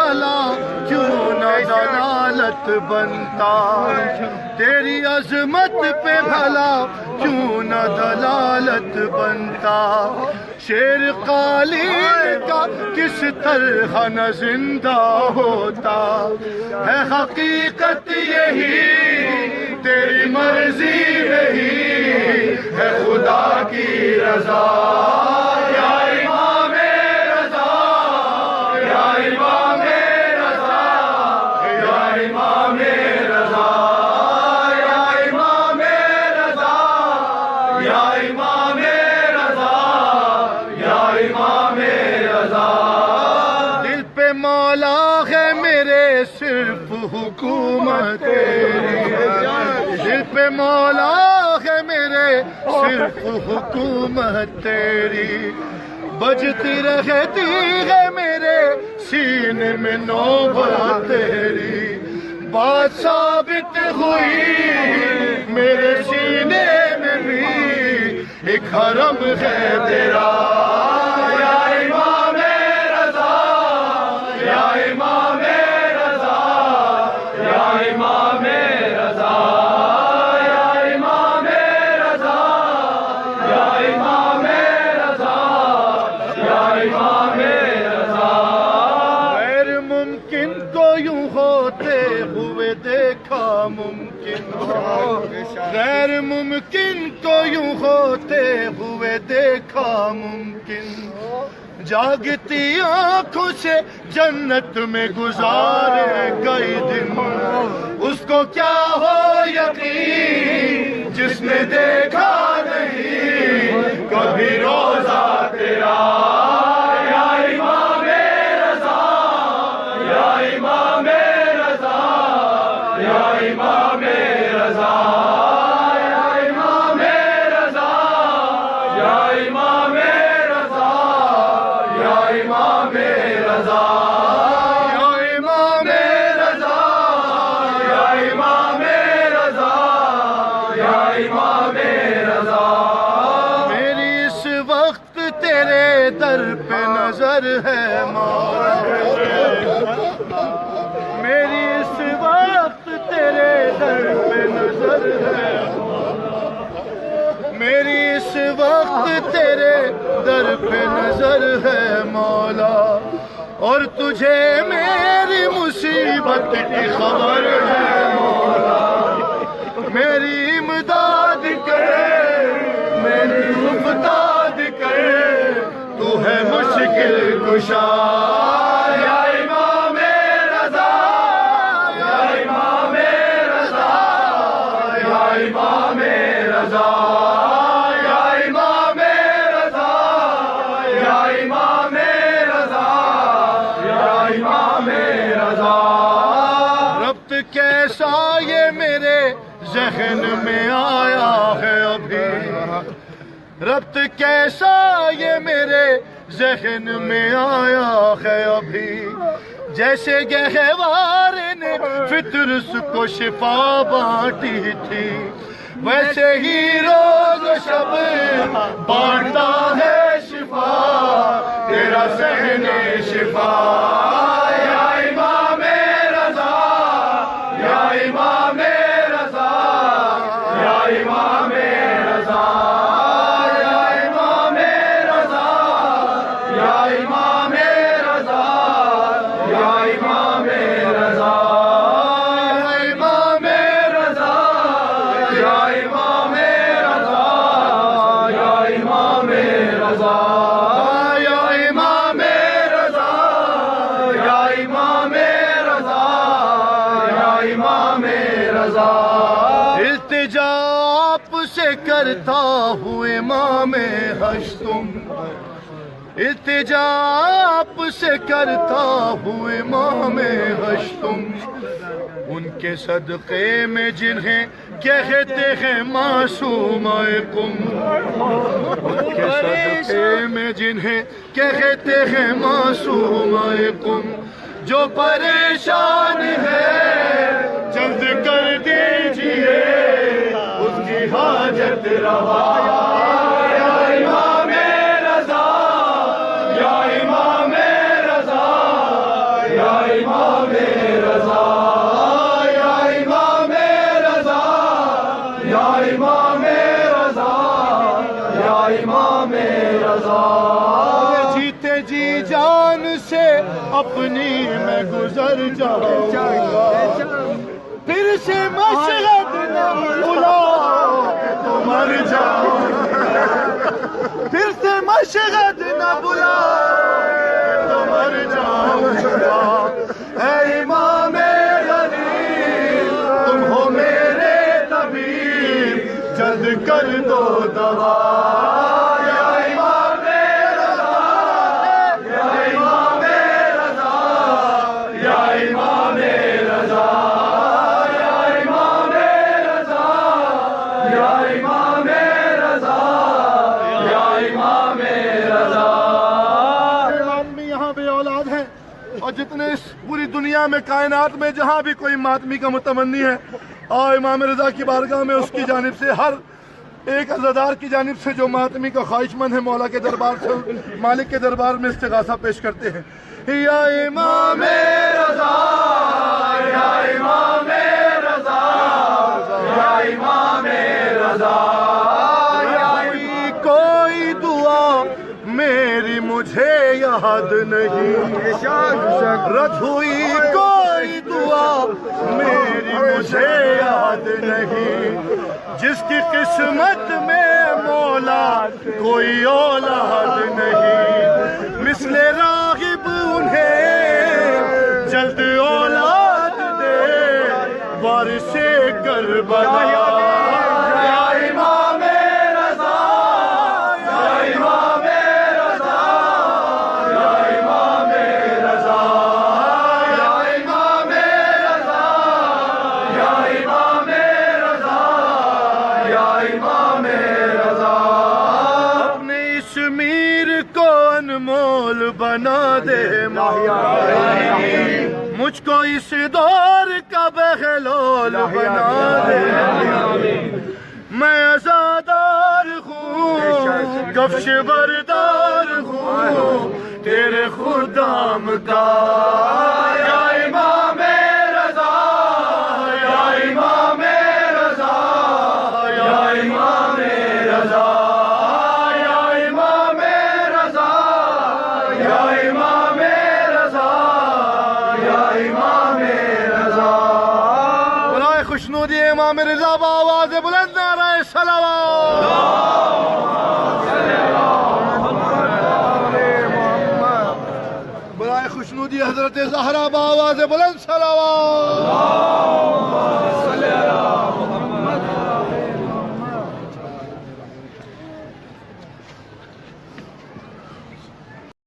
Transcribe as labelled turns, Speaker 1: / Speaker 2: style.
Speaker 1: بھلا کیوں نہ دلالت بنتا، تیری عظمت پہ بھلا کیوں نہ دلالت بنتا، شیر قالین کا کس طرح نہ زندہ ہوتا، ہے حقیقت یہی تیری مرضی نہیں، ہے خدا کی رضا یا امام رضا، یا امام رضا، یا امام رضا، یا امام رضا، یا امام رضا، یا امام رضا۔ دل پہ مولا ہے میرے صرف حکومت تیری، دل پہ مولا ہے میرے صرف حکومت تیری، بجتی رہتی ہے میرے سینے میں نوبت تیری، بات ثابت ہوئی میرے سینے میں بھی ایک حرم ہے تیرا یا امام رضا، یا امام رضا، یا امام رضا، یا امام رضا، یا امام رضا، یا امام رضا۔ غیر ممکن کو یوں ہوتے ہوئے دیکھا ممکن، غیر ممکن کو یوں ہوتے ہوئے دیکھا ممکن، جاگتی آنکھوں سے جنت میں گزارے کئی دن، اس کو کیا ہو یقین جس نے دیکھا نہیں کبھی روزہ تیرا یا امام رضا، یا امام رضا، یا امام رضا، یا امام رضا، یا امام رضا، یا امام رضا، یا امام رضا، یا امام رضا، یا امام رضا۔ میری اس وقت تیرے در پہ نظر ہے مولا، میری اس وقت تیرے در پہ نظر ہے، میری اس وقت تیرے در پہ نظر ہے مولا، اور تجھے میری مصیبت کی خبر ہے مولا، میری امداد کرے، میری مفتاد کرے، تو ہے مشکل کشا یا امام رضا، یا امام رضا، یا امام رضا، یا امام رضا، یا امام رضا، یا امام رضا۔ ربط کیسا یہ میرے ذہن میں آیا ہے ابھی، ربط کیسا یہ میرے ذہن میں آیا ہے ابھی، جیسے گہوار نے فطرس کو شفا بانٹی تھی، ویسے ہی روز و شب بانٹتا ہے شفا تیرا ذہن شفا یا امام رضا، یا امام رضا، یا امام رضا، یا امام رضا، یا امام رضا، یا امام رضا، یا امام رضا، یا امام رضا، یا امام رضا، یا امام رضا، یا امام رضا، یا امام رضا۔ التجا آپ سے کرتا ہوں امام ہشتم، التجا آپ سے کرتا ہوں امام ہشتم، ان کے صدقے میں جنہیں کہتے ہیں معصوم قم، ان کے صدقے میں جنہیں کہتے ہیں معصوم قم، جو پریشان ہے جلد کر دیجئے اس کی حاجت روا یا امام رضا، یا امام رضا، یا اپنی میں گزر جاؤں گا پھر سے مشہد نہ بلاؤ کہ تو مر جاؤں پھر سے مشہد نہ بلاؤ کہ تو مر جاؤں گا اے امام غریب تم ہو میرے طبیب جلد کر دو دوا اور جتنے اس پوری دنیا میں کائنات میں جہاں بھی کوئی ماتمی کا متمنی ہے اور امام رضا کی بارگاہ میں اس کی جانب سے ہر ایک عزادار کی جانب سے جو ماتمی کا خواہش مند ہے مولا کے دربار سے مالک کے دربار میں استغاثہ پیش کرتے ہیں یا امام رضا یا امام رضا یا امام رضا کوئی دعا میری مجھے یاد نہیں رد ہوئی کوئی دعا میری مجھے یاد نہیں جس کی قسمت میں مولا کوئی اولاد نہیں مثل راغب انہیں جلد اولاد دے وارث کربلا یا امام رضا یا امام رضا یا امام رضا یا امام رضا یا امام رضا یا امام رضا اپنے اس میر کو انمول بنا دے مجھ کو اس دور کا بہلول بنا دے میں عزادار ہوں کفش بردار ہوں تیرے خدام کا یا امام رضا یا امام رضا یا امام رضا یا امام رضا یا امام رضا یا امام رضا برائے خوشنودی امام رضا بآواز بلند نعرہ صلوات برائے خوشنودی حضرت زہرا بآواز بلند صلوات